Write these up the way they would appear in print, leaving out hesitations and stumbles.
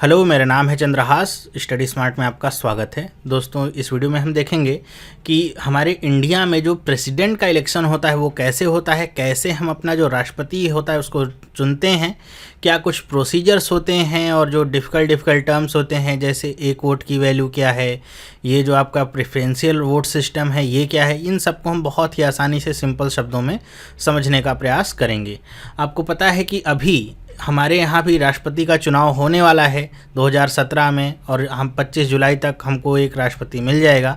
Hello, मेरा नाम है चंद्रहास। स्टडी स्मार्ट में आपका स्वागत है। दोस्तों, इस वीडियो में हम देखेंगे कि हमारे इंडिया में जो प्रेसिडेंट का इलेक्शन होता है वो कैसे होता है, कैसे हम अपना जो राष्ट्रपति होता है उसको चुनते हैं, क्या कुछ प्रोसीजर्स होते हैं और जो डिफ़िकल्ट टर्म्स होते हैं जैसे एक वोट की वैल्यू क्या है, ये जो आपका प्रेफरेंशियल वोट सिस्टम है ये क्या है, इन सबको हम बहुत ही आसानी से सिंपल शब्दों में समझने का प्रयास करेंगे। आपको पता है कि अभी हमारे यहाँ भी राष्ट्रपति का चुनाव होने वाला है 2017 में, और हम 25 जुलाई तक हमको एक राष्ट्रपति मिल जाएगा।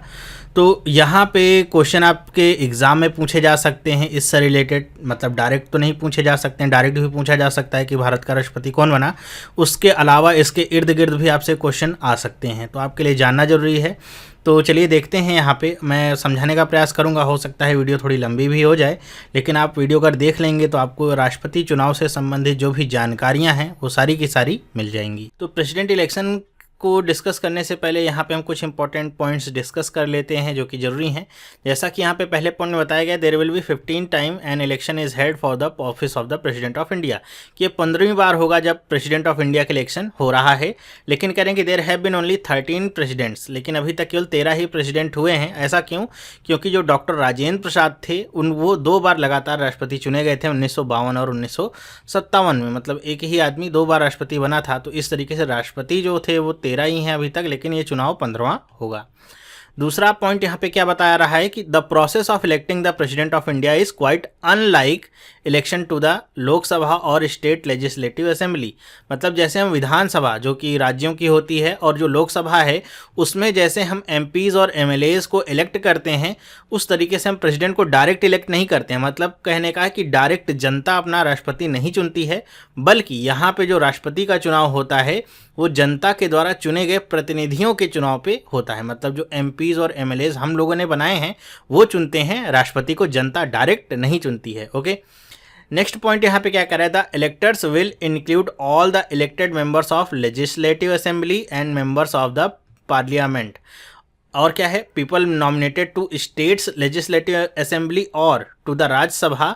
तो यहाँ पे क्वेश्चन आपके एग्ज़ाम में पूछे जा सकते हैं इससे रिलेटेड, मतलब डायरेक्ट तो नहीं पूछे जा सकते हैं, डायरेक्ट भी पूछा जा सकता है कि भारत का राष्ट्रपति कौन बना। उसके अलावा इसके इर्द गिर्द भी आपसे क्वेश्चन आ सकते हैं, तो आपके लिए जानना ज़रूरी है। तो चलिए देखते हैं। यहाँ पे मैं समझाने का प्रयास करूँगा, हो सकता है वीडियो थोड़ी लंबी भी हो जाए, लेकिन आप वीडियो अगर देख लेंगे तो आपको राष्ट्रपति चुनाव से संबंधित जो भी जानकारियाँ हैं वो सारी की सारी मिल जाएंगी। तो प्रेसिडेंट इलेक्शन को डिस्कस करने से पहले यहाँ पे हम कुछ इंपॉर्टेंट पॉइंट्स डिस्कस कर लेते हैं जो कि ज़रूरी हैं। जैसा कि यहाँ पे पहले पॉइंट में बताया गया, there will be 15 time an election is held for the office of the president of India, कि ये 15वीं बार होगा जब प्रेसिडेंट ऑफ इंडिया का इलेक्शन हो रहा है। लेकिन कह रहे हैं कि there have been only 13 presidents, लेकिन अभी तक केवल 13 ही प्रेसिडेंट हुए हैं। ऐसा क्यों? क्योंकि जो डॉक्टर राजेंद्र प्रसाद थे वो 2 बार लगातार राष्ट्रपति चुने गए थे, 1952 और 1957 में, मतलब एक ही आदमी 2 बार राष्ट्रपति बना था। तो इस तरीके से राष्ट्रपति जो थे वो 13 ही हैं अभी तक, लेकिन ये चुनाव 15वां होगा। दूसरा पॉइंट यहाँ पे क्या बताया रहा है कि the process of electing the president of India is quite unlike election to the Lok Sabha और स्टेट लेजिस्लेटिव असेंबली। मतलब जैसे हम विधानसभा जो कि राज्यों की होती है और जो लोकसभा है उसमें जैसे हम एमपीज़ और एमएलएज़ को इलेक्ट करते हैं, उस तरीके से हम प्रेसिडेंट को डायरेक्ट इलेक्ट नहीं करते हैं। मतलब कहने का है कि डायरेक्ट जनता अपना राष्ट्रपति नहीं चुनती है, बल्कि यहाँ पे जो राष्ट्रपति का चुनाव होता है वो जनता के द्वारा चुने गए प्रतिनिधियों के चुनाव पे होता है। मतलब जो एमपीज़ और एमएलएज़ हम लोगों ने बनाए हैं वो चुनते हैं, राष्ट्रपति को जनता डायरेक्ट नहीं चुनती है। ओके, नेक्स्ट पॉइंट यहाँ पे क्या कर रहा है, the electors will include all the elected members of legislative assembly and members of the parliament. और क्या है, people nominated to states legislative assembly और to the Rajya Sabha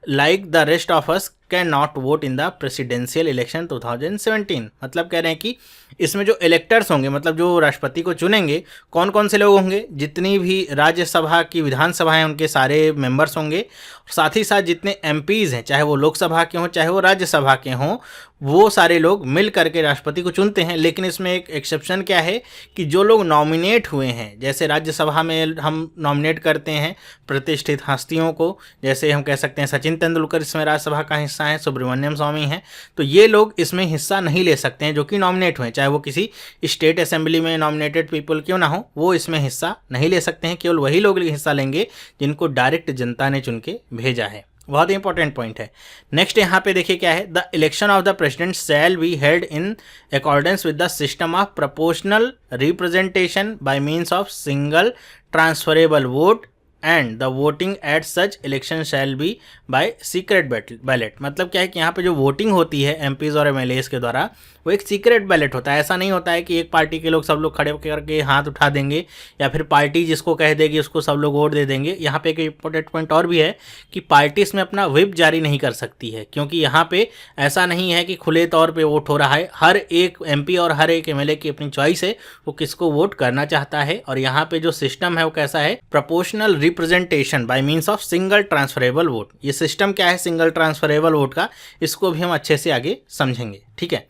like the rest of us can not vote in the presidential election 2017। मतलब कह रहे हैं कि इसमें जो इलेक्टर्स होंगे, मतलब जो राष्ट्रपति को चुनेंगे, कौन कौन से लोग होंगे, जितनी भी राज्यसभा की विधानसभा हैं उनके सारे मेंबर्स होंगे, साथ ही साथ जितने एमपीज़ हैं, चाहे वो लोकसभा के हों चाहे वो राज्यसभा के हों, वो सारे लोग मिल करके राष्ट्रपति को चुनते हैं। लेकिन इसमें एक एक्सेप्शन क्या है कि जो लोग नॉमिनेट हुए हैं, जैसे राज्यसभा में हम नॉमिनेट करते हैं प्रतिष्ठित हस्तियों को, जैसे हम कह सकते हैं सचिन तेंदुलकर इसमें राज्यसभा का हिस्सा हैं, सुब्रमण्यम स्वामी हैं, तो ये लोग इसमें हिस्सा नहीं ले सकते हैं जो कि नॉमिनेट हुए, चाहे वो किसी स्टेट असेंबली में नॉमिनेटेड पीपल क्यों ना हो, वो इसमें हिस्सा नहीं ले सकते हैं। केवल वही लोग हिस्सा लेंगे जिनको डायरेक्ट जनता ने चुन के भेजा है। बहुत ही इंपॉर्टेंट पॉइंट है। नेक्स्ट यहाँ पे देखिए क्या है, the election of the president shall be held in accordance with the system of proportional representation by means of single transferable vote and the voting at such election shall be by secret ballot. मतलब क्या है कि यहाँ पे जो voting होती है MPs और एमएलएज़ के द्वारा वो एक सीक्रेट बैलेट होता है। ऐसा नहीं होता है कि एक पार्टी के लोग सब लोग खड़े करके हाथ उठा देंगे या फिर पार्टी जिसको कह देगी उसको सब लोग वोट दे देंगे। यहाँ पे एक इंपॉर्टेंट पॉइंट और भी है कि पार्टी इसमें अपना व्हिप जारी नहीं कर सकती है, क्योंकि यहाँ पे ऐसा नहीं है कि खुले तौर पे वोट हो रहा है। हर एक एमपी और हर एक एमएलए की अपनी चॉइस है, वो किसको वोट करना चाहता है। और यहाँ पे जो सिस्टम है वो कैसा है, proportional representation by means of single transferable vote. ये सिस्टम क्या है सिंगल ट्रांसफरेबल वोट का, इसको भी हम अच्छे से आगे समझेंगे। ठीक है,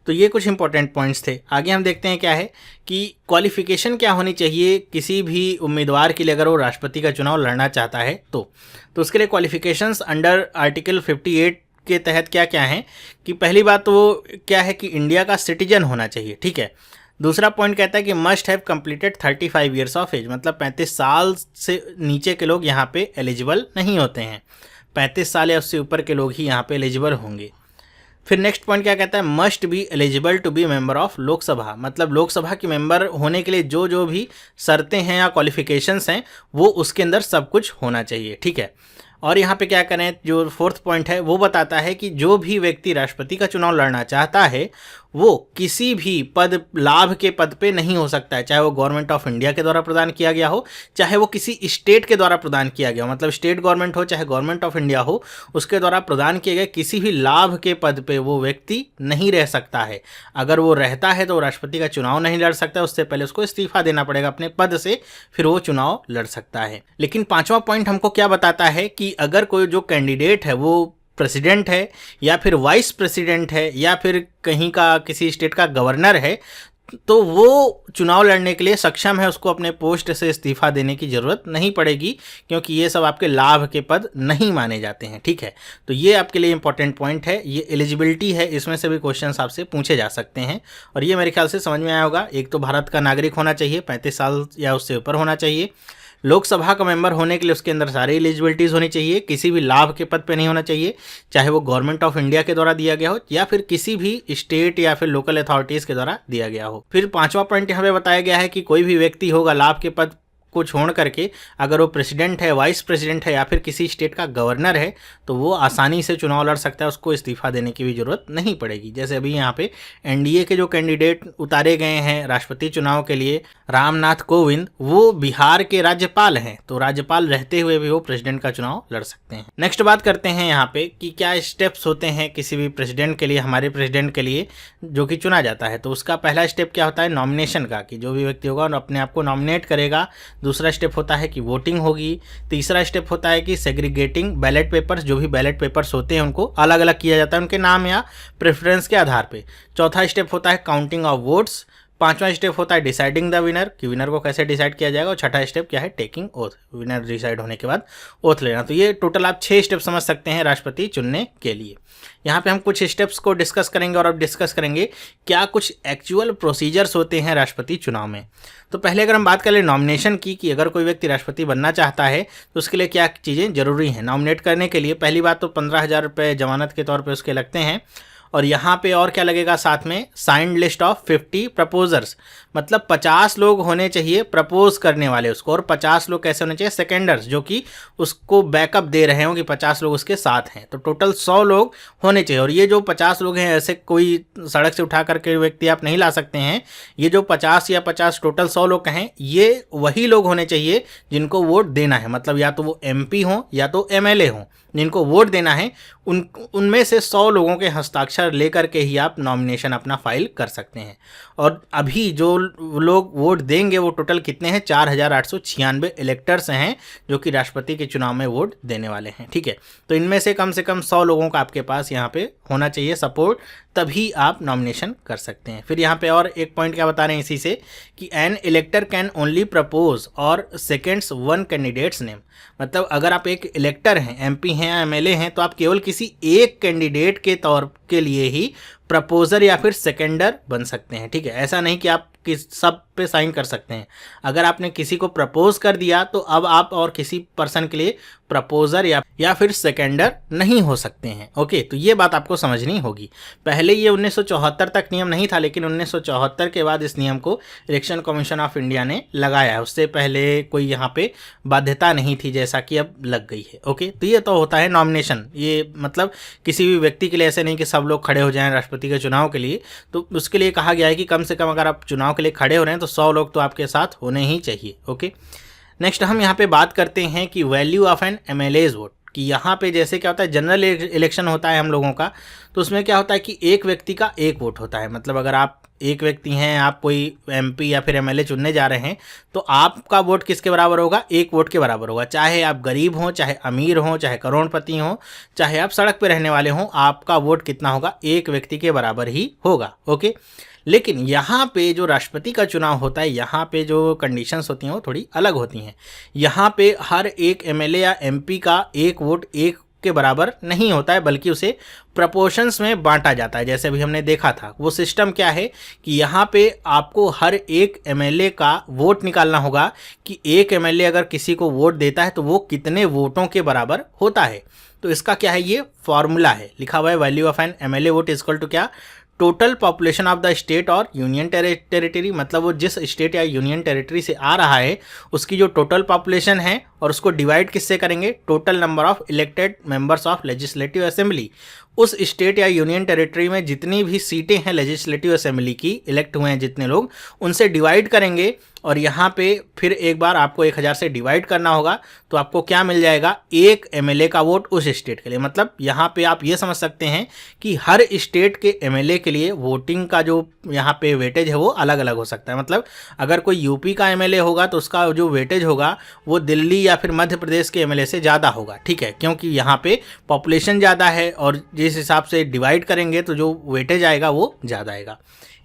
तो ये कुछ इंपॉर्टेंट पॉइंट्स थे। आगे हम देखते हैं क्या है कि क्वालिफिकेशन क्या होनी चाहिए किसी भी उम्मीदवार के लिए अगर वो राष्ट्रपति का चुनाव लड़ना चाहता है तो उसके लिए क्वालिफिकेशंस अंडर आर्टिकल 58 के तहत क्या क्या हैं कि पहली बात तो वो क्या है कि इंडिया का सिटीजन होना चाहिए। ठीक है, दूसरा पॉइंट कहता है कि must have completed 35 years of age, मतलब 35 साल से नीचे के लोग यहाँ पे एलिजिबल नहीं होते हैं, 35 साल या उससे ऊपर के लोग ही यहाँ पे एलिजिबल होंगे। फिर नेक्स्ट पॉइंट क्या कहता है, must be eligible to be member of Lok Sabha. मतलब लोकसभा के मेंबर होने के लिए जो जो भी शर्तें हैं या क्वालिफिकेशंस हैं वो उसके अंदर सब कुछ होना चाहिए। ठीक है, और यहाँ पे क्या करें, जो फोर्थ पॉइंट है वो बताता है कि जो भी व्यक्ति राष्ट्रपति का चुनाव लड़ना चाहता है वो किसी भी पद लाभ के पद पे नहीं हो सकता है, चाहे वो गवर्नमेंट ऑफ इंडिया के द्वारा प्रदान किया गया हो, चाहे वो किसी स्टेट के द्वारा प्रदान किया गया हो, मतलब स्टेट गवर्नमेंट हो चाहे गवर्नमेंट ऑफ इंडिया हो, उसके द्वारा प्रदान किए गए किसी भी लाभ के पद पे वो व्यक्ति नहीं रह सकता है। अगर वो रहता है तो वो राष्ट्रपति का चुनाव नहीं लड़ सकता, उससे पहले उसको इस्तीफा देना पड़ेगा अपने पद से, फिर वो चुनाव लड़ सकता है। लेकिन पांचवा पॉइंट हमको क्या बताता है कि अगर कोई जो कैंडिडेट है वो प्रेसिडेंट है या फिर वाइस प्रेसिडेंट है या फिर कहीं का किसी स्टेट का गवर्नर है, तो वो चुनाव लड़ने के लिए सक्षम है, उसको अपने पोस्ट से इस्तीफा देने की ज़रूरत नहीं पड़ेगी, क्योंकि ये सब आपके लाभ के पद नहीं माने जाते हैं। ठीक है, तो ये आपके लिए इंपॉर्टेंट पॉइंट है। ये एलिजिबिलिटी है, इसमें से भी क्वेश्चंस आपसे पूछे जा सकते हैं और ये मेरे ख्याल से समझ में आया होगा। एक तो भारत का नागरिक होना चाहिए, 35 साल या उससे ऊपर होना चाहिए, लोकसभा का मेंबर होने के लिए उसके अंदर सारी एलिजिबिलिटीज़ होनी चाहिए, किसी भी लाभ के पद पे नहीं होना चाहिए, चाहे वो गवर्नमेंट ऑफ इंडिया के द्वारा दिया गया हो या फिर किसी भी स्टेट या फिर लोकल अथॉरिटीज़ के द्वारा दिया गया हो। फिर पांचवा पॉइंट यहाँ पे बताया गया है कि कोई भी व्यक्ति होगा लाभ के पद को छोड़ करके, अगर वो प्रेसिडेंट है, वाइस प्रेसिडेंट है या फिर किसी स्टेट का गवर्नर है, तो वो आसानी से चुनाव लड़ सकता है, उसको इस्तीफा देने की भी ज़रूरत नहीं पड़ेगी। जैसे अभी यहाँ पे एनडीए के जो कैंडिडेट उतारे गए हैं राष्ट्रपति चुनाव के लिए, रामनाथ कोविंद, वो बिहार के राज्यपाल हैं, तो राज्यपाल रहते हुए भी वो प्रेसिडेंट का चुनाव लड़ सकते हैं। नेक्स्ट बात करते हैं यहाँ पे कि क्या स्टेप्स होते हैं किसी भी प्रेसिडेंट के लिए, हमारे प्रेसिडेंट के लिए जो कि चुना जाता है। तो उसका पहला स्टेप क्या होता है, नॉमिनेशन का, कि जो भी व्यक्ति होगा अपने आप को नॉमिनेट करेगा। दूसरा स्टेप होता है कि वोटिंग होगी। तीसरा स्टेप होता है कि सेग्रीगेटिंग बैलेट पेपर्स, जो भी बैलेट पेपर्स होते हैं उनको अलग अलग किया जाता है उनके नाम या प्रेफरेंस के आधार पे। चौथा स्टेप होता है काउंटिंग ऑफ वोट्स। पांचवा स्टेप होता है डिसाइडिंग द विनर, कि विनर को कैसे डिसाइड किया जाएगा। और छठा स्टेप क्या है, टेकिंग ओथ, विनर डिसाइड होने के बाद ओथ लेना। तो ये टोटल आप 6 स्टेप समझ सकते हैं राष्ट्रपति चुनने के लिए। यहाँ पे हम कुछ स्टेप्स को डिस्कस करेंगे और अब डिस्कस करेंगे क्या कुछ एक्चुअल प्रोसीजर्स होते हैं राष्ट्रपति चुनाव में। तो पहले अगर हम बात करें नॉमिनेशन की, कि अगर कोई व्यक्ति राष्ट्रपति बनना चाहता है तो उसके लिए क्या चीज़ें जरूरी हैं नॉमिनेट करने के लिए। पहली बात तो 15,000 रुपये जमानत के तौर पर उसके लगते हैं। और यहाँ पे और क्या लगेगा साथ में, साइंड लिस्ट ऑफ 50 प्रपोजर्स, मतलब 50 लोग होने चाहिए प्रपोज करने वाले उसको, और 50 लोग कैसे होने चाहिए, सेकेंडर्स, जो कि उसको बैकअप दे रहे हों कि 50 लोग उसके साथ हैं। तो टोटल 100 लोग होने चाहिए। और ये जो 50 लोग हैं, ऐसे कोई सड़क से उठा करके व्यक्ति आप नहीं ला सकते हैं। ये जो 50 या 50 टोटल 100 लोग हैं, ये वही लोग होने चाहिए जिनको वोट देना है, मतलब या तो वो MP हों या तो MLA हों, जिनको वोट देना है उनमें से 100 लोगों के हस्ताक्षर लेकर के ही आप नॉमिनेशन अपना फाइल कर सकते हैं। और अभी जो लोग वोट देंगे वो टोटल कितने हैं, 4,896 इलेक्टर्स हैं जो कि राष्ट्रपति के चुनाव में वोट देने वाले हैं। ठीक है, तो इनमें से कम 100 लोगों का आपके पास यहाँ पे होना चाहिए सपोर्ट, तभी आप नॉमिनेशन कर सकते हैं। फिर यहाँ पे और एक पॉइंट क्या बता रहे हैं इसी से, कि an elector can only propose और सेकेंड्स वन कैंडिडेट्स नेम, मतलब अगर आप एक इलेक्टर हैं, MP हैं या MLA हैं, तो आप केवल किसी एक कैंडिडेट के तौर के लिए ही प्रपोजर या फिर सेकेंडर बन सकते हैं। ठीक है, ऐसा नहीं कि आप सब पे साइन कर सकते हैं। अगर आपने किसी को प्रपोज कर दिया तो अब आप और किसी पर्सन के लिए प्रपोजर या फिर सेकेंडर नहीं हो सकते हैं। ओके, तो ये बात आपको समझनी होगी। पहले ये 1974 तक नियम नहीं था, लेकिन 1974 के बाद इस नियम को इलेक्शन कमीशन ऑफ इंडिया ने लगाया है। उससे पहले कोई यहाँ पे बाध्यता नहीं थी, जैसा कि अब लग गई है। ओके, तो ये तो होता है नॉमिनेशन। ये मतलब किसी भी व्यक्ति के लिए ऐसे नहीं कि सब लोग खड़े हो जाएं राष्ट्रपति के चुनाव के लिए, तो उसके लिए कहा गया है कि कम से कम अगर आप चुनाव के लिए खड़े हो रहे हैं तो 100 लोग तो आपके साथ होने ही चाहिए। ओके, नेक्स्ट हम यहाँ पे बात करते हैं कि value of N MLA's vote, कि यहाँ पे जैसे क्या होता है, जनरल इलेक्शन होता है हम लोगों का, तो उसमें क्या होता है कि एक व्यक्ति का एक वोट होता है। मतलब अगर आप एक व्यक्ति हैं, आप कोई MP या फिर MLA चुनने जा रहे हैं, तो आपका वोट किसके बराबर होगा, एक वोट के बराबर होगा। चाहे आप गरीब हों, चाहे अमीर हों, चाहे करोड़पति हों, चाहे आप सड़क पर रहने वाले हों, आपका वोट कितना होगा, एक व्यक्ति के बराबर ही होगा। ओके, लेकिन यहाँ पे जो राष्ट्रपति का चुनाव होता है, यहाँ पे जो कंडीशंस होती हैं वो थोड़ी अलग होती हैं। यहाँ पे हर एक MLA या MP का एक वोट एक के बराबर नहीं होता है, बल्कि उसे प्रपोर्शंस में बांटा जाता है। जैसे अभी हमने देखा था, वो सिस्टम क्या है कि यहाँ पे आपको हर एक MLA का वोट निकालना होगा कि एक MLA अगर किसी को वोट देता है तो वो कितने वोटों के बराबर होता है। तो इसका क्या है, ये फॉर्मूला है, लिखा हुआ है value of an MLA vote is equal to क्या, total population of the state और यूनियन टेरिटरी, मतलब वो जिस स्टेट या यूनियन टेरिटरी से आ रहा है उसकी जो टोटल पॉपुलेशन है, और उसको डिवाइड किससे करेंगे, total number of elected members of legislative assembly, उस स्टेट या यूनियन टेरिटरी में जितनी भी सीटें हैं लेजिस्लेटिव असेंबली की, इलेक्ट हुए हैं जितने लोग, उनसे डिवाइड करेंगे और यहाँ पे फिर एक बार आपको 1000 से डिवाइड करना होगा। तो आपको क्या मिल जाएगा, एक एमएलए का वोट उस स्टेट के लिए। मतलब यहाँ पे आप ये समझ सकते हैं कि हर स्टेट के एमएलए के लिए वोटिंग का जो यहाँ पे वेटेज है वो अलग अलग हो सकता है। मतलब अगर कोई यूपी का एमएलए होगा तो उसका जो वेटेज होगा वो दिल्ली या फिर मध्य प्रदेश के एमएलए से ज़्यादा होगा, ठीक है, क्योंकि यहाँ पे पॉपुलेशन ज़्यादा है और जिस हिसाब से डिवाइड करेंगे तो जो वेटेज आएगा वो ज़्यादा आएगा।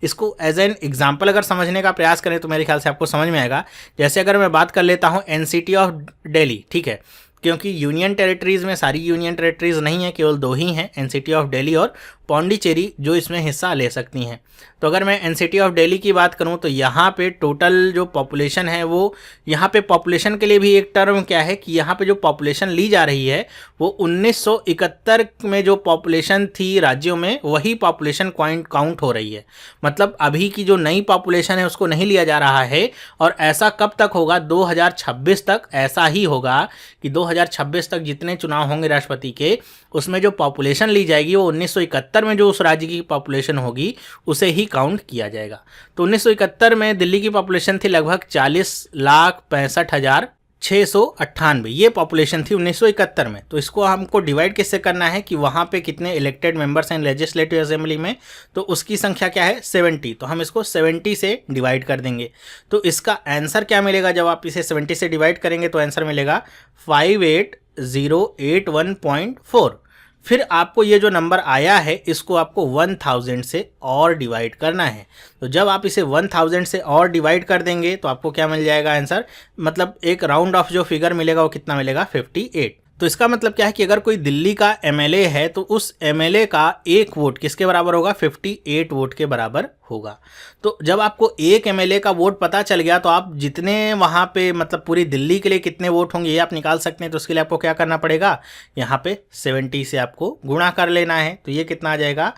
इसको एज एन एग्जाम्पल अगर समझने का प्रयास करें तो मेरे ख्याल से आपको समझ में आएगा। जैसे अगर मैं बात कर लेता हूँ एनसीटी ऑफ दिल्ली, ठीक है, क्योंकि यूनियन टेरिटरीज़ में सारी यूनियन टेरिटरीज़ नहीं है, केवल 2 ही हैं, एनसीटी ऑफ दिल्ली और पौंडीचेरी, जो इसमें हिस्सा ले सकती हैं। तो अगर मैं एनसीटी ऑफ दिल्ली की बात करूं तो यहाँ पे टोटल जो पॉपुलेशन है वो, यहाँ पे पॉपुलेशन के लिए भी एक टर्म क्या है कि यहाँ पे जो पॉपुलेशन ली जा रही है वो 1971 में जो पॉपुलेशन थी राज्यों में वही पॉपुलेशन काउंट हो रही है। मतलब अभी की जो नई पॉपुलेशन है उसको नहीं लिया जा रहा है। और ऐसा कब तक होगा, 2026 तक ऐसा ही होगा कि 2026 तक जितने चुनाव होंगे राष्ट्रपति के, उसमें जो पॉपुलेशन ली जाएगी वो 1971 में जो उस राज्य की पॉपुलेशन होगी उसे ही काउंट किया जाएगा। तो 1971 में दिल्ली की पॉपुलेशन थी लगभग 40,65,698, ये पॉपुलेशन थी 1971 में। तो इसको हमको डिवाइड किससे करना है कि वहाँ पे कितने इलेक्टेड मेंबर्स हैं लेजिस्लेटिव असेंबली में, तो उसकी संख्या क्या है 70। तो हम इसको 70 से डिवाइड कर देंगे। तो इसका आंसर क्या मिलेगा, जब आप इसे 70 से डिवाइड करेंगे तो आंसर मिलेगा 58081.4। फिर आपको ये जो नंबर आया है इसको आपको 1000 से और डिवाइड करना है। तो जब आप इसे 1000 से और डिवाइड कर देंगे तो आपको क्या मिल जाएगा आंसर, मतलब एक राउंड ऑफ जो फिगर मिलेगा वो कितना मिलेगा 58। तो इसका मतलब क्या है कि अगर कोई दिल्ली का एमएलए है तो उस एमएलए का एक वोट किसके बराबर होगा, 58 वोट के बराबर होगा। तो जब आपको एक एमएलए का वोट पता चल गया तो आप जितने वहाँ पे मतलब पूरी दिल्ली के लिए कितने वोट होंगे ये आप निकाल सकते हैं। तो उसके लिए आपको क्या करना पड़ेगा, यहाँ पे 70 से आपको गुणा कर लेना है। तो ये कितना आ जाएगा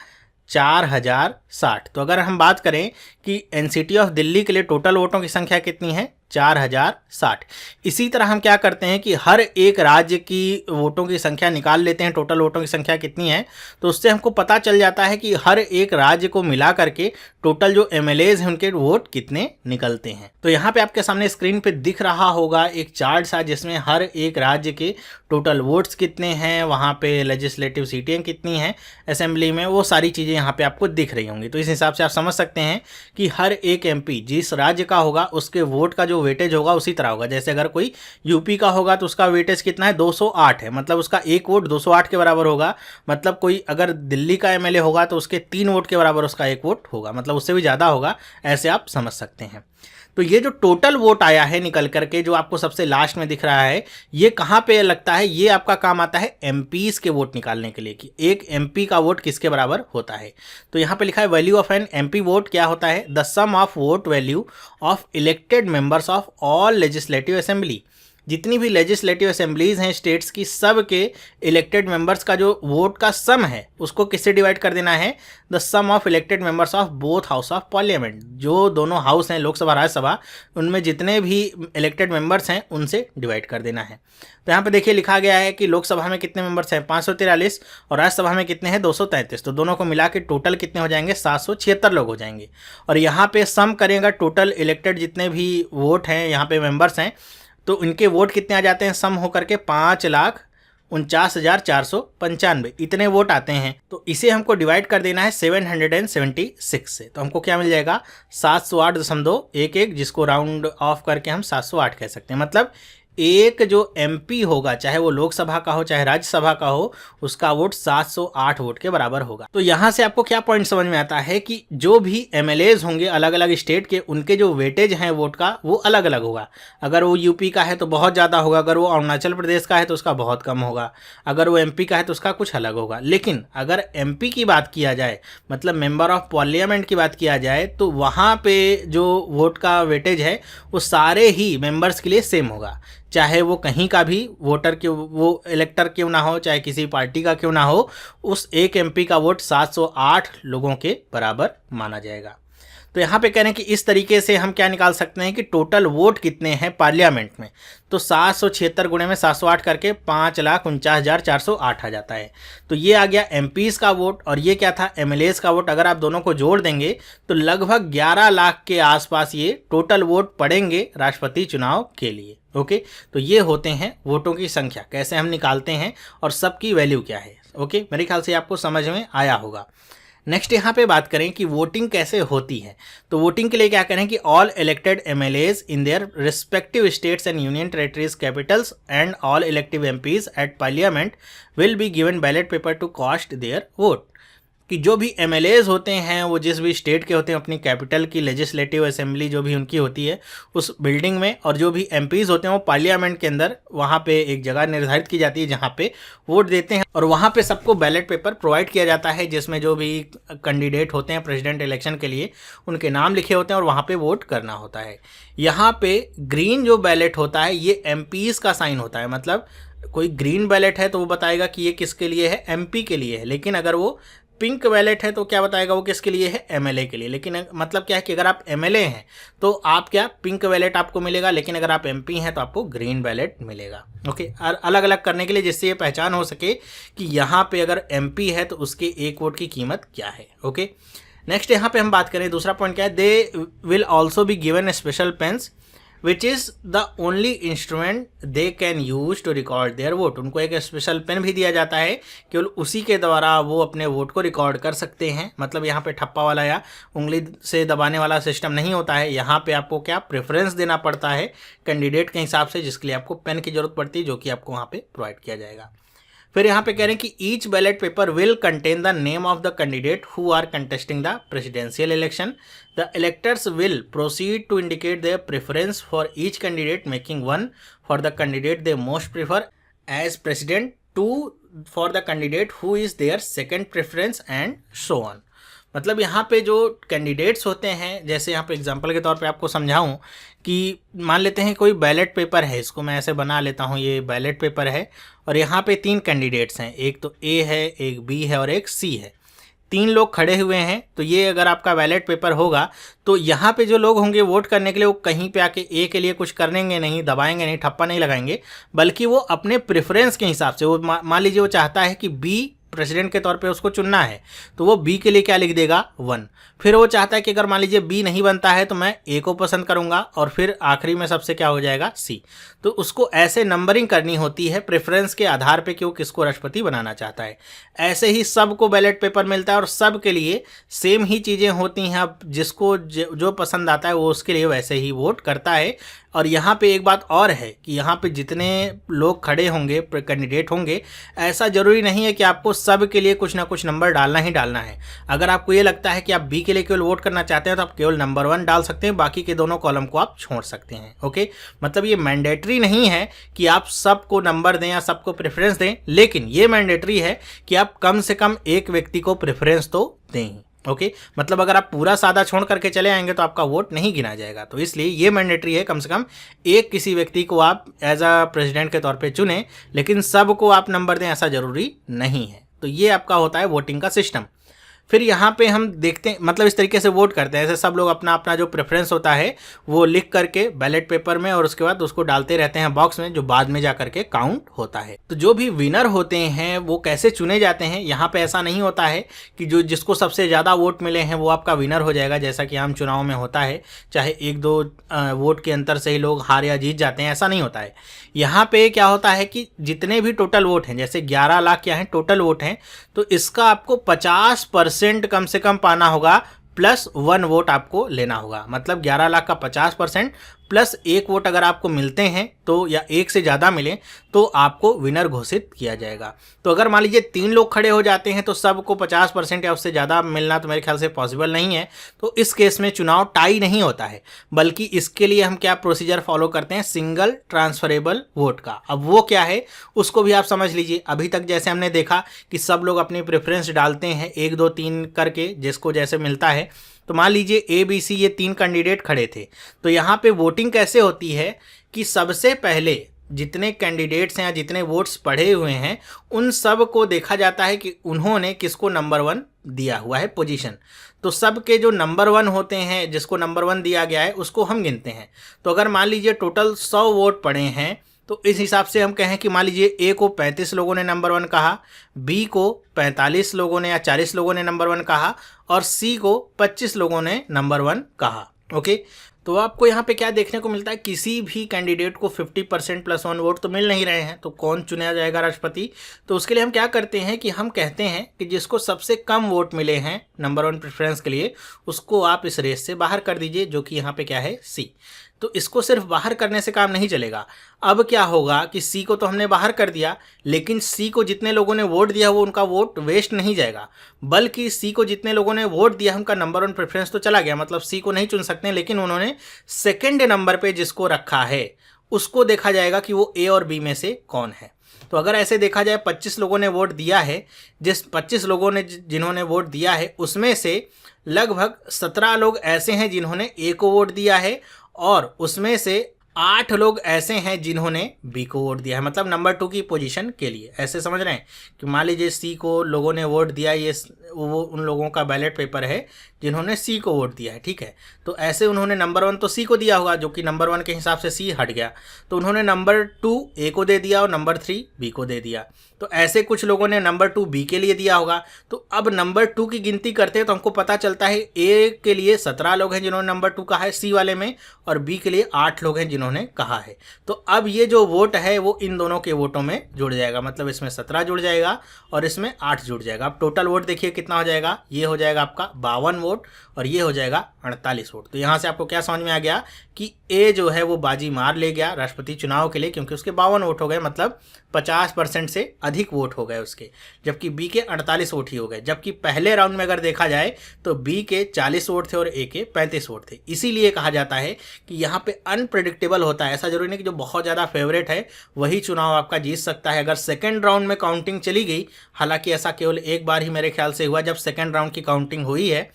4060। तो अगर हम बात करें कि एनसीटी ऑफ दिल्ली के लिए टोटल वोटों की संख्या कितनी है 4060। इसी तरह हम क्या करते हैं कि हर एक राज्य की वोटों की संख्या निकाल लेते हैं, टोटल वोटों की संख्या कितनी है, तो उससे हमको पता चल जाता है कि हर एक राज्य को मिला करके टोटल जो एमएलएज हैं उनके वोट कितने निकलते हैं। तो यहाँ पे आपके सामने स्क्रीन पे दिख रहा होगा एक चार्ट सा जिसमें हर एक राज्य के टोटल वोट्स कितने हैं, वहाँ पे लेजिस्लेटिव सीटें कितनी हैं असेंबली में, वो सारी चीज़ें यहाँ पे आपको दिख रही होंगी। तो इस हिसाब से आप समझ सकते हैं कि हर एक एमपी जिस राज्य का होगा उसके वोट का जो वेटेज होगा उसी तरह होगा। जैसे अगर कोई यूपी का होगा तो उसका वेटेज कितना है 208 है, मतलब उसका एक वोट 208 के बराबर होगा। मतलब कोई अगर दिल्ली का एमएलए होगा तो उसके 3 वोट के बराबर उसका एक वोट होगा, मतलब उससे भी ज़्यादा होगा, ऐसे आप समझ सकते हैं। तो ये जो टोटल वोट आया है निकल करके जो आपको सबसे लास्ट में दिख रहा है, ये कहाँ पे लगता है, ये आपका काम आता है एमपीज के वोट निकालने के लिए कि एक एमपी का वोट किसके बराबर होता है। तो यहाँ पे लिखा है value of an MP vote क्या होता है, the sum of vote value of elected members of all legislative assembly. जितनी भी लेजिस्लेटिव असेंबलीज हैं स्टेट्स की, सब के इलेक्टेड मेंबर्स का जो वोट का सम है उसको किससे डिवाइड कर देना है, the sum of elected members of both house of parliament. जो दोनों हाउस हैं लोकसभा राज्यसभा, उनमें जितने भी इलेक्टेड मेंबर्स हैं उनसे डिवाइड कर देना है। तो यहाँ पे देखिए लिखा गया है कि लोकसभा में कितने मेंबर्स हैं 543 और राज्यसभा में कितने हैं 233। तो दोनों को मिला के टोटल कितने हो जाएंगे 776 लोग हो जाएंगे। और यहाँ पे सम करेंगे टोटल इलेक्टेड जितने भी वोट हैं यहाँ पे मेंबर्स हैं तो इनके वोट कितने आ जाते हैं, सम होकर के 5,49,495 इतने वोट आते हैं। तो इसे हमको डिवाइड कर देना है 776 से। तो हमको क्या मिल जाएगा 708.11, जिसको राउंड ऑफ करके हम 708 कह सकते हैं। मतलब एक जो एमपी होगा चाहे वो लोकसभा का हो चाहे राज्यसभा का हो, उसका वोट 708 वोट के बराबर होगा। तो यहाँ से आपको क्या पॉइंट समझ में आता है कि जो भी एमएलएज होंगे अलग अलग स्टेट के, उनके जो वेटेज हैं वोट का वो अलग अलग होगा। अगर वो यूपी का है तो बहुत ज़्यादा होगा, अगर वो अरुणाचल प्रदेश का है तो उसका बहुत कम होगा, अगर वो एमपी का है तो उसका कुछ अलग होगा। लेकिन अगर एमपी की बात किया जाए, मतलब मेंबर ऑफ पार्लियामेंट की बात किया जाए, तो वहाँ पे जो वोट का वेटेज है वो सारे ही मेंबर्स के लिए सेम होगा, चाहे वो कहीं का भी वोटर के वो इलेक्टर क्यों ना हो, चाहे किसी पार्टी का क्यों ना हो, उस एक एमपी का वोट 708 लोगों के बराबर माना जाएगा। तो यहाँ पे कह रहे हैं कि इस तरीके से हम क्या निकाल सकते हैं कि टोटल वोट कितने हैं पार्लियामेंट में। तो 776 गुणे में 708 करके 5,49,408 आ जाता है। तो ये आ गया एमपीज़ का वोट और ये क्या था एमएलएज का वोट। अगर आप दोनों को जोड़ देंगे तो लगभग 11 लाख के आसपास ये टोटल वोट पड़ेंगे राष्ट्रपति चुनाव के लिए। ओके, तो ये होते हैं वोटों की संख्या, कैसे हम निकालते हैं और सबकी वैल्यू क्या है। ओके, मेरे ख्याल से आपको समझ में आया होगा। नेक्स्ट यहाँ पे बात करें कि वोटिंग कैसे होती है। तो वोटिंग के लिए क्या करें कि all elected MLAs in their respective states and union territories capitals and all elective MPs at parliament will be given ballot paper to cast their vote. कि जो भी एमएलएज होते हैं वो जिस भी स्टेट के होते हैं अपनी कैपिटल की लेजिस्लेटिव असेंबली जो भी उनकी होती है उस बिल्डिंग में, और जो भी एमपीज़ होते हैं वो पार्लियामेंट के अंदर वहाँ पे एक जगह निर्धारित की जाती है जहाँ पे वोट देते हैं, और वहाँ पे सबको बैलेट पेपर प्रोवाइड किया जाता है जिसमें जो भी कैंडिडेट होते हैं प्रेसिडेंट इलेक्शन के लिए उनके नाम लिखे होते हैं और वहाँ पर वोट करना होता है। यहाँ पे ग्रीन जो बैलेट होता है ये एमपीज़ का साइन होता है, मतलब कोई ग्रीन बैलेट है तो वो बताएगा कि ये किसके लिए है, एमपी के लिए है। लेकिन अगर वो पिंक बैलेट है तो क्या बताएगा वो किसके लिए है, एमएलए के लिए। लेकिन मतलब क्या है कि अगर आप एमएलए हैं तो आप क्या पिंक बैलेट आपको मिलेगा, लेकिन अगर आप एमपी हैं तो आपको ग्रीन बैलेट मिलेगा। ओके, अलग अलग करने के लिए जिससे ये पहचान हो सके कि यहाँ पे अगर एमपी है तो उसके एक वोट की कीमत क्या है। ओके, नेक्स्ट यहाँ पे हम बात करें दूसरा पॉइंट क्या है, they will also be given special pens which is the only instrument they can use to record their vote. उनको एक स्पेशल पेन भी दिया जाता है, केवल उसी के द्वारा वो अपने वोट को रिकॉर्ड कर सकते हैं। मतलब यहाँ पे ठप्पा वाला या उंगली से दबाने वाला सिस्टम नहीं होता है। यहाँ पे आपको क्या प्रेफरेंस देना पड़ता है कैंडिडेट के हिसाब से, जिसके लिए आपको पेन की जरूरत पड़ती है जो कि आपको वहाँ पे प्रोवाइड किया जाएगा। फिर यहाँ पे कह रहे हैं कि each ballot paper will contain the name of the candidate who are contesting the presidential election. The electors will proceed to indicate their preference for each candidate, making one for the candidate they most prefer as president, two for the candidate who is their second preference and so on. मतलब यहाँ पे जो candidates होते हैं, जैसे यहाँ पे example के तौर पे आपको समझाऊँ कि मान लेते हैं कोई बैलेट पेपर है, इसको मैं ऐसे बना लेता हूँ, ये बैलेट पेपर है और यहाँ पे 3 कैंडिडेट्स हैं, एक तो ए है, एक बी है और एक सी है। 3 लोग खड़े हुए हैं। तो ये अगर आपका बैलेट पेपर होगा तो यहाँ पे जो लोग होंगे वोट करने के लिए वो कहीं पे आके ए के लिए कुछ करेंगे नहीं, दबाएंगे नहीं, ठप्पा नहीं लगाएंगे, बल्कि वो अपने प्रेफरेंस के हिसाब से वो मान लीजिए वो चाहता है कि बी प्रेसिडेंट के तौर पे उसको चुनना है तो वो बी के लिए क्या लिख देगा 1। फिर वो चाहता है कि अगर मान लीजिए बी नहीं बनता है तो मैं ए को पसंद करूंगा, और फिर आखिरी में सबसे क्या हो जाएगा सी। तो उसको ऐसे नंबरिंग करनी होती है प्रेफरेंस के आधार पे कि वो किसको राष्ट्रपति बनाना चाहता है। ऐसे ही सबको बैलेट पेपर मिलता है और सब के लिए सेम ही चीज़ें होती हैं। अब जिसको जो पसंद आता है वो उसके लिए वैसे ही वोट करता है। और यहाँ पे एक बात और है कि यहाँ पे जितने लोग खड़े होंगे कैंडिडेट होंगे, ऐसा ज़रूरी नहीं है कि आपको सब के लिए कुछ ना कुछ नंबर डालना ही डालना है। अगर आपको ये लगता है कि आप बी के लिए केवल वोट करना चाहते हैं तो आप केवल नंबर 1 डाल सकते हैं, बाकी के दोनों कॉलम को आप छोड़ सकते हैं। ओके, मतलब ये मैंडेटरी नहीं है कि आप सबको नंबर दें या सबको प्रेफरेंस दें, लेकिन ये मैंडेटरी है कि आप कम से कम एक व्यक्ति को प्रेफरेंस तो दें। ओके, मतलब अगर आप पूरा सादा छोड़ करके चले आएंगे तो आपका वोट नहीं गिना जाएगा। तो इसलिए ये मैंडेटरी है कम से कम एक किसी व्यक्ति को आप एज अ प्रेसिडेंट के तौर पे चुनें, लेकिन सबको आप नंबर दें ऐसा ज़रूरी नहीं है। तो ये आपका होता है वोटिंग का सिस्टम। फिर यहाँ पे हम देखते हैं, मतलब इस तरीके से वोट करते हैं, ऐसे सब लोग अपना अपना जो प्रेफरेंस होता है वो लिख करके बैलेट पेपर में और उसके बाद उसको डालते रहते हैं बॉक्स में, जो बाद में जा करके काउंट होता है। तो जो भी विनर होते हैं वो कैसे चुने जाते हैं, यहाँ पे ऐसा नहीं होता है कि जो जिसको सबसे ज़्यादा वोट मिले हैं वो आपका विनर हो जाएगा, जैसा कि आम चुनाव में होता है, चाहे 1-2 वोट के अंतर से ही लोग हार या जीत जाते हैं, ऐसा नहीं होता है। यहाँ पे क्या होता है कि जितने भी टोटल वोट हैं, जैसे 11 लाख क्या हैं टोटल वोट हैं, तो इसका आपको 50% कम से कम पाना होगा, प्लस 1 वोट आपको लेना होगा। मतलब 11 लाख का 50% प्लस 1 वोट अगर आपको मिलते हैं तो, या 1 से ज़्यादा मिले तो आपको विनर घोषित किया जाएगा। तो अगर मान लीजिए 3 लोग खड़े हो जाते हैं तो सबको 50% या उससे ज़्यादा मिलना तो मेरे ख्याल से पॉसिबल नहीं है। तो इस केस में चुनाव टाई नहीं होता है, बल्कि इसके लिए हम क्या प्रोसीजर फॉलो करते हैं, सिंगल ट्रांसफरेबल वोट का। अब वो क्या है उसको भी आप समझ लीजिए। अभी तक जैसे हमने देखा कि सब लोग अपनी प्रेफरेंस डालते हैं 1, 2, 3 करके, जिसको जैसे मिलता है। तो मान लीजिए ए, बी, सी ये 3 कैंडिडेट खड़े थे, तो यहाँ पे वोटिंग कैसे होती है कि सबसे पहले जितने कैंडिडेट्स हैं या जितने वोट्स पड़े हुए हैं उन सब को देखा जाता है कि उन्होंने किसको नंबर 1 दिया हुआ है पोजीशन। तो सब के जो नंबर 1 होते हैं, जिसको नंबर 1 दिया गया है उसको हम गिनते हैं। तो अगर मान लीजिए टोटल 100 वोट पड़े हैं तो इस हिसाब से हम कहें कि मान लीजिए ए को 35 लोगों ने नंबर 1 कहा, बी को 45 लोगों ने या 40 लोगों ने नंबर 1 कहा और सी को 25 लोगों ने नंबर 1 कहा। ओके, तो आपको यहाँ पे क्या देखने को मिलता है, किसी भी कैंडिडेट को 50% प्लस 1 वोट तो मिल नहीं रहे हैं। तो कौन चुना जाएगा राष्ट्रपति? तो उसके लिए हम क्या करते हैं कि हम कहते हैं कि जिसको सबसे कम वोट मिले हैं नंबर 1 प्रेफरेंस के लिए, उसको आप इस रेस से बाहर कर दीजिए, जो कि यहाँ पे क्या है, सी। तो इसको सिर्फ बाहर करने से काम नहीं चलेगा। अब क्या होगा कि सी को तो हमने बाहर कर दिया, लेकिन सी को जितने लोगों ने वोट दिया वो उनका वोट वेस्ट नहीं जाएगा, बल्कि सी को जितने लोगों ने वोट दिया उनका नंबर 1 प्रेफरेंस तो चला गया, मतलब सी को नहीं चुन सकते, लेकिन उन्होंने सेकेंड नंबर पे जिसको रखा है उसको देखा जाएगा कि वो ए और बी में से कौन है। तो अगर ऐसे देखा जाए 25 लोगों ने वोट दिया है, जिस 25 लोगों ने जिन्होंने वोट दिया है उसमें से लगभग 17 लोग ऐसे हैं जिन्होंने ए को वोट दिया है और उसमें से 8 लोग ऐसे हैं जिन्होंने बी को वोट दिया है, मतलब नंबर 2 की पोजीशन के लिए। ऐसे समझ रहे हैं कि मान लीजिए सी को लोगों ने वोट दिया, ये वो उन लोगों का बैलेट पेपर है जिन्होंने सी को वोट दिया है, ठीक है। तो ऐसे उन्होंने नंबर 1 तो सी को दिया होगा, जो कि नंबर 1 के हिसाब से सी हट गया, तो उन्होंने नंबर 2 ए को दे दिया और नंबर 3 बी को दे दिया। तो ऐसे कुछ लोगों ने नंबर 2 बी के लिए दिया होगा। तो अब नंबर 2 की गिनती करते हैं तो हमको पता चलता है ए के लिए 17 लोग हैं जिन्होंने नंबर 2 कहा है सी वाले में, और बी के लिए 8 लोग हैं जिन्होंने कहा है। तो अब ये जो वोट है वो इन दोनों के वोटों में जुड़ जाएगा, मतलब इसमें 17 जुड़ जाएगा और इसमें 8 जुड़ जाएगा। अब टोटल वोट देखिए कितना हो जाएगा, ये हो जाएगा आपका 52 वोट और ये हो जाएगा 48 वोट। तो यहाँ से आपको क्या समझ में आ गया कि ए जो है वो बाजी मार ले गया राष्ट्रपति चुनाव के लिए, क्योंकि उसके 52 वोट हो गए, मतलब 50% से अधिक वोट हो गए उसके, जबकि बी के 48 वोट ही हो गए। जबकि पहले राउंड में अगर देखा जाए तो बी के 40 वोट थे और ए के 35 वोट थे। इसीलिए कहा जाता है कि यहाँ पे अनप्रेडिक्टेबल होता है। ऐसा जरूरी नहीं कि जो बहुत ज़्यादा फेवरेट है वही चुनाव आपका जीत सकता है। अगर सेकेंड राउंड में काउंटिंग चली गई, हालांकि ऐसा केवल एक बार ही मेरे ख्याल से हुआ जब सेकेंड राउंड की काउंटिंग हुई है,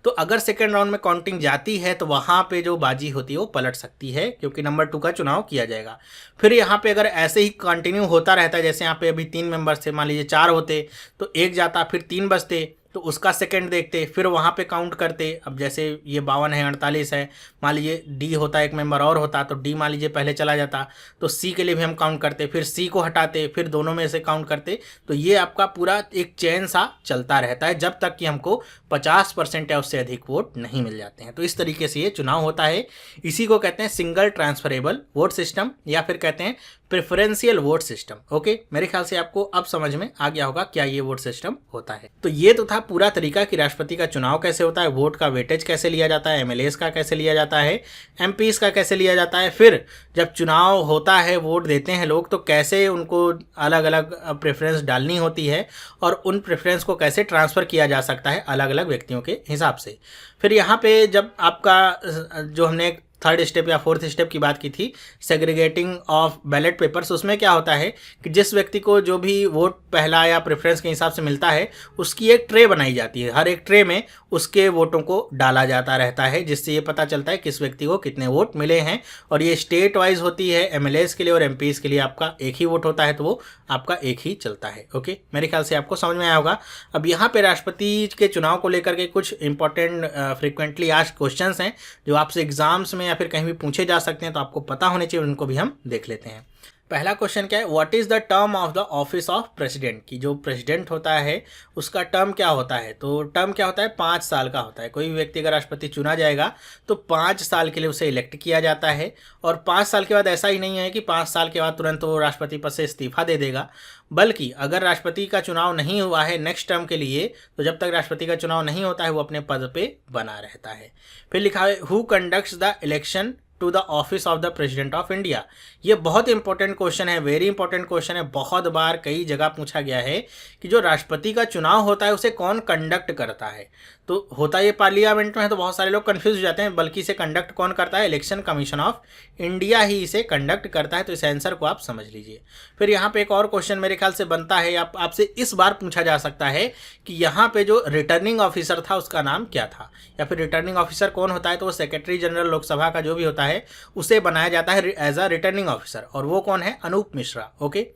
तो अगर सेकेंड राउंड में काउंटिंग जाती है तो वहाँ पे जो बाजी होती है वो पलट सकती है, क्योंकि नंबर 2 का चुनाव किया जाएगा। फिर यहाँ पे अगर ऐसे ही कंटिन्यू होता रहता है, जैसे यहाँ पे अभी 3 मेंबर्स थे, मान लीजिए 4 होते तो एक जाता, फिर 3 बचते तो उसका सेकंड देखते, फिर वहाँ पे काउंट करते। अब जैसे ये 52 है, 48 है, मान लीजिए डी होता, एक मेंबर और होता तो डी मान लीजिए पहले चला जाता, तो सी के लिए भी हम काउंट करते, फिर सी को हटाते, फिर दोनों में से काउंट करते। तो ये आपका पूरा एक चेन सा चलता रहता है जब तक कि हमको 50% या उससे अधिक वोट नहीं मिल जाते हैं। तो इस तरीके से ये चुनाव होता है। इसी को कहते हैं सिंगल ट्रांसफरेबल वोट सिस्टम, या फिर कहते हैं प्रेफरेंशियल वोट सिस्टम। ओके, मेरे ख्याल से आपको अब समझ में आ गया होगा क्या ये वोट सिस्टम होता है। तो ये तो था पूरा तरीका कि राष्ट्रपति का चुनाव कैसे होता है, वोट का वेटेज कैसे लिया जाता है, एमएलएस का कैसे लिया जाता है, एमपीज का कैसे लिया जाता है। फिर जब चुनाव होता है, वोट देते हैं लोग, तो कैसे उनको अलग अलग प्रेफरेंस डालनी होती है और उन प्रेफरेंस को कैसे ट्रांसफ़र किया जा सकता है अलग अलग व्यक्तियों के हिसाब से। फिर यहाँ पे जब आपका जो हमने थर्ड स्टेप या फोर्थ स्टेप की बात की थी, सेग्रीगेटिंग ऑफ बैलेट पेपर्स, उसमें क्या होता है कि जिस व्यक्ति को जो भी वोट पहला या प्रेफरेंस के हिसाब से मिलता है उसकी एक ट्रे बनाई जाती है। हर एक ट्रे में उसके वोटों को डाला जाता रहता है, जिससे ये पता चलता है किस व्यक्ति को कितने वोट मिले हैं। और ये स्टेट वाइज होती है, एमएलएस के लिए और एमपीज के लिए आपका एक ही वोट होता है, तो वो आपका एक ही चलता है। ओके, मेरे ख्याल से आपको समझ में आया होगा। अब यहाँ पे राष्ट्रपति के चुनाव को लेकर के कुछ इंपॉर्टेंट फ्रिक्वेंटली आस्क्ड क्वेश्चंस हैं जो आपसे एग्जाम्स में या फिर कहीं भी पूछे जा सकते हैं, तो आपको पता होने चाहिए, उनको भी हम देख लेते हैं। पहला क्वेश्चन क्या है, what is the term of the office of president, की जो प्रेसिडेंट होता है उसका टर्म क्या होता है। तो टर्म क्या होता है, 5 साल का होता है। कोई भी व्यक्ति अगर राष्ट्रपति चुना जाएगा तो 5 साल के लिए उसे इलेक्ट किया जाता है। और 5 साल के बाद ऐसा ही नहीं है कि 5 साल के बाद तुरंत वो राष्ट्रपति पद से इस्तीफा दे देगा, बल्कि अगर राष्ट्रपति का चुनाव नहीं हुआ है नेक्स्ट टर्म के लिए, तो जब तक राष्ट्रपति का चुनाव नहीं होता है वो अपने पद पे बना रहता है। फिर लिखा है who conducts the election to the office of the president of India. ये बहुत इंपॉर्टेंट क्वेश्चन है, वेरी इंपॉर्टेंट क्वेश्चन है। बहुत बार कई जगह पूछा गया है कि जो राष्ट्रपति का चुनाव होता है उसे कौन कंडक्ट करता है। तो होता ये पार्लियामेंट में है, तो बहुत सारे लोग कंफ्यूज हो जाते हैं, बल्कि इसे कंडक्ट कौन करता है, इलेक्शन कमीशन ऑफ इंडिया ही इसे कंडक्ट करता है। तो इस आंसर को आप समझ लीजिए। फिर यहाँ पे एक और क्वेश्चन मेरे ख्याल से बनता है, आपसे इस बार पूछा जा सकता है कि यहाँ पे जो रिटर्निंग ऑफिसर था उसका नाम क्या था, या फिर रिटर्निंग ऑफिसर कौन होता है। तो वो सेक्रेटरी जनरल लोकसभा का जो भी होता है उसे बनाया जाता है एज अ रिटर्निंग ऑफिसर, और वो कौन है? अनूप मिश्रा। ओके,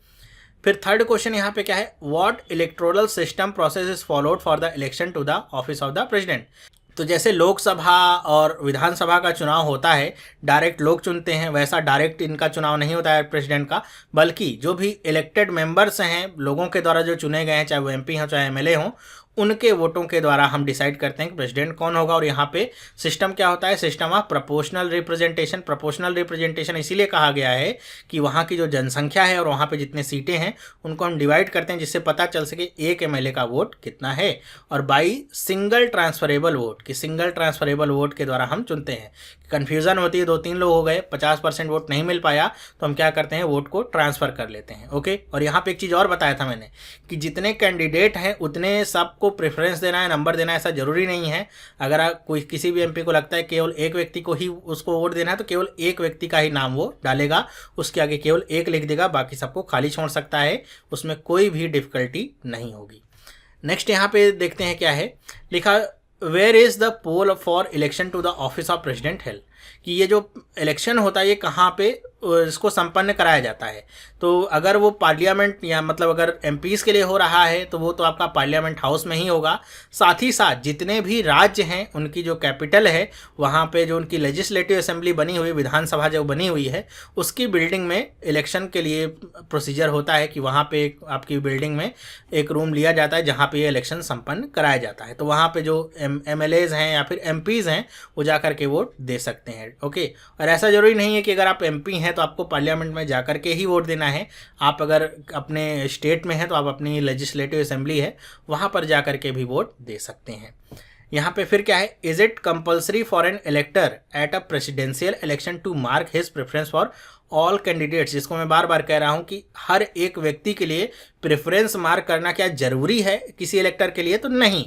फिर थर्ड क्वेश्चन यहाँ पे क्या है? What electoral system process is followed for the election to the office of the president. तो जैसे लोकसभा और विधानसभा का चुनाव होता है, डायरेक्ट लोग चुनते हैं, वैसा डायरेक्ट इनका चुनाव नहीं होता है प्रेसिडेंट का, बल्कि जो भी इलेक्टेड मेंबर्स हैं, लोगों के द्वारा जो चुने गए हैं, चाहे वो एमपी हों चाहे एमएलए हों, उनके वोटों के द्वारा हम डिसाइड करते हैं कि प्रेसिडेंट कौन होगा। और यहाँ पे सिस्टम क्या होता है? System of proportional representation. Proportional representation इसीलिए कहा गया है कि वहाँ की जो जनसंख्या है और वहाँ पे जितने सीटें हैं उनको हम डिवाइड करते हैं, जिससे पता चल सके एक एमएलए का वोट कितना है, और बाई सिंगल ट्रांसफरेबल वोट, कि सिंगल ट्रांसफरेबल वोट के द्वारा हम चुनते हैं। कन्फ्यूज़न होती है, 2-3 लोग हो गए, 50% वोट नहीं मिल पाया, तो हम क्या करते हैं? वोट को ट्रांसफ़र कर लेते हैं। ओके, और यहाँ पे एक चीज़ और बताया था मैंने कि जितने कैंडिडेट हैं उतने सबको प्रेफरेंस देना है, नंबर देना है, ऐसा ज़रूरी नहीं है। अगर कोई किसी भी एमपी को लगता है केवल एक व्यक्ति को ही उसको वोट देना है, तो केवल एक व्यक्ति का ही नाम वो डालेगा, उसके आगे केवल एक लिख देगा, बाकी सबको खाली छोड़ सकता है, उसमें कोई भी डिफ़िकल्टी नहीं होगी। नेक्स्ट यहाँ पे देखते हैं क्या है लिखा, where is the poll for election to the office of president held, कि ये जो इलेक्शन होता है ये कहाँ पे इसको संपन्न कराया जाता है। तो अगर वो पार्लियामेंट या मतलब अगर एमपीज़ के लिए हो रहा है तो वो तो आपका पार्लियामेंट हाउस में ही होगा। साथ ही साथ जितने भी राज्य हैं उनकी जो कैपिटल है, वहाँ पे जो उनकी लेजिस्लेटिव असेंबली बनी हुई, विधानसभा जो बनी हुई है, उसकी बिल्डिंग में इलेक्शन के लिए प्रोसीजर होता है कि वहाँ पे आपकी बिल्डिंग में एक रूम लिया जाता है जहाँ पे ये इलेक्शन संपन्न कराया जाता है। तो वहाँ पे जो एमएलएज हैं या फिर एमपीज़ हैं वो जा कर के वोट दे सकते हैं। ओके, और ऐसा ज़रूरी नहीं है कि अगर आप एमपी हैं तो आपको पार्लियामेंट में जा कर के ही वोट देना है। आप अगर अपने स्टेट में हैं तो आप अपनी लेजिस्लेटिव असेंबली है वहाँ पर जा कर के भी वोट दे सकते हैं। यहाँ पे फिर क्या है? Is it compulsory for an elector at a presidential election to mark his preference for all candidates, जिसको मैं बार बार कह रहा हूँ कि हर एक व्यक्ति के लिए प्रेफरेंस मार्क करना क्या ज़रूरी है किसी इलेक्टर के लिए? तो नहीं,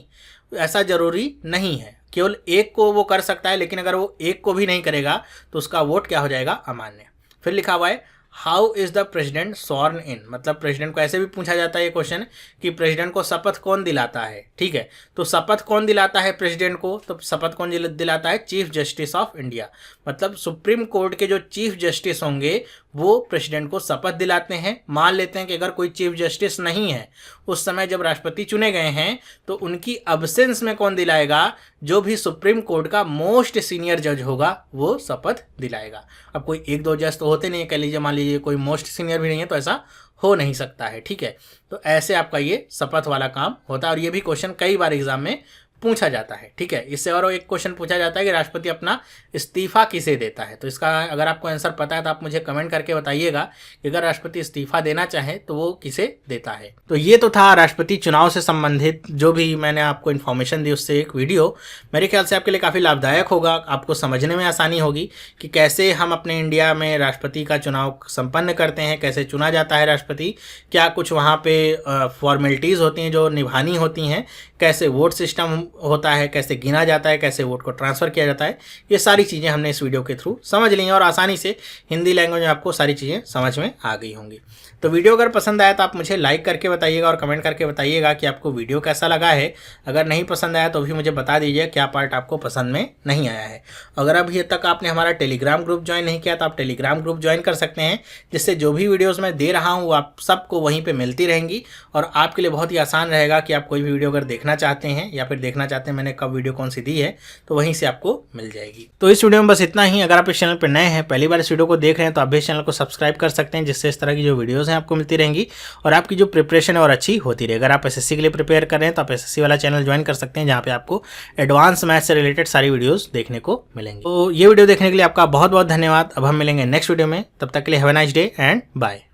ऐसा ज़रूरी नहीं है। केवल एक को वो कर सकता है, लेकिन अगर वो एक को भी नहीं करेगा तो उसका वोट क्या हो जाएगा? अमान्य। फिर लिखा हुआ है हाउ इज़ द प्रेसिडेंट सॉर्न इन, मतलब प्रेसिडेंट को ऐसे भी पूछा जाता है ये क्वेश्चन कि प्रेसिडेंट को शपथ कौन दिलाता है। ठीक है, तो शपथ कौन दिलाता है प्रेसिडेंट को? तो शपथ कौन दिलाता है? चीफ जस्टिस ऑफ इंडिया, मतलब सुप्रीम कोर्ट के जो चीफ जस्टिस होंगे वो प्रेसिडेंट को शपथ दिलाते हैं। मान लेते हैं कि अगर कोई चीफ जस्टिस नहीं है उस समय जब राष्ट्रपति चुने गए हैं, तो उनकी अब्सेंस में कौन दिलाएगा? जो भी सुप्रीम कोर्ट का मोस्ट सीनियर जज होगा वो शपथ दिलाएगा। अब कोई 1-2 जज तो होते नहीं है, कह लीजिए मान लीजिए कोई मोस्ट सीनियर भी नहीं है, तो ऐसा हो नहीं सकता है। ठीक है, तो ऐसे आपका ये शपथ वाला काम होता है, और ये भी क्वेश्चन कई बार एग्जाम में पूछा जाता है। ठीक है, इससे और एक क्वेश्चन पूछा जाता है कि राष्ट्रपति अपना इस्तीफा किसे देता है। तो इसका अगर आपको आंसर पता है तो आप मुझे कमेंट करके बताइएगा कि अगर राष्ट्रपति इस्तीफा देना चाहे तो वो किसे देता है। तो ये तो था राष्ट्रपति चुनाव से संबंधित जो भी मैंने आपको इन्फॉर्मेशन दी, उससे एक वीडियो मेरे ख्याल से आपके लिए काफ़ी लाभदायक होगा। आपको समझने में आसानी होगी कि कैसे हम अपने इंडिया में राष्ट्रपति का चुनाव संपन्न करते हैं, कैसे चुना जाता है राष्ट्रपति, क्या कुछ वहाँ पे फॉर्मेलिटीज़ होती हैं जो निभानी होती हैं, कैसे वोट सिस्टम होता है, कैसे गिना जाता है, कैसे वोट को ट्रांसफ़र किया जाता है। ये सारी चीज़ें हमने इस वीडियो के थ्रू समझ ली हैं और आसानी से हिंदी लैंग्वेज में आपको सारी चीज़ें समझ में आ गई होंगी। तो वीडियो अगर पसंद आया तो आप मुझे लाइक करके बताइएगा और कमेंट करके बताइएगा कि आपको वीडियो कैसा लगा है। अगर नहीं पसंद आया तो भी मुझे बता दीजिए क्या पार्ट आपको पसंद में नहीं आया है। अगर अभी तक आपने हमारा टेलीग्राम ग्रुप ज्वाइन नहीं किया तो आप टेलीग्राम ग्रुप ज्वाइन कर सकते हैं, जिससे जो भी वीडियोज़ मैं दे रहा हूँ वो आप सबको वहीं पर मिलती रहेंगी और आपके लिए बहुत ही आसान रहेगा कि आप कोई भी वीडियो अगर देखना चाहते हैं या फिर देखना चाहते हैं मैंने कब वीडियो कौन सी दी है तो वहीं से आपको मिल जाएगी। तो इस वीडियो में बस इतना ही। अगर आप इस चैनल पर नए हैं, पहली बार इस वीडियो को देख रहे हैं, तो आप भी इस चैनल को सब्सक्राइब कर सकते हैं, जिससे इस तरह की जो वीडियोस हैं आपको मिलती रहेंगी और आपकी जो प्रिपरेशन है और अच्छी होती रहे। अगर आप एसएससी के लिए प्रिपेयर कर रहे हैं तो आप एसएससी वाला चैनल ज्वाइन कर सकते हैं, जहाँ पे आपको एडवांस मैथ से रिलेटेड सारी वीडियोस देखने को मिलेंगी। तो ये वीडियो देखने के लिए आपका बहुत बहुत धन्यवाद। अब हम मिलेंगे नेक्स्ट वीडियो में, तब तक के लिए have a nice day and bye.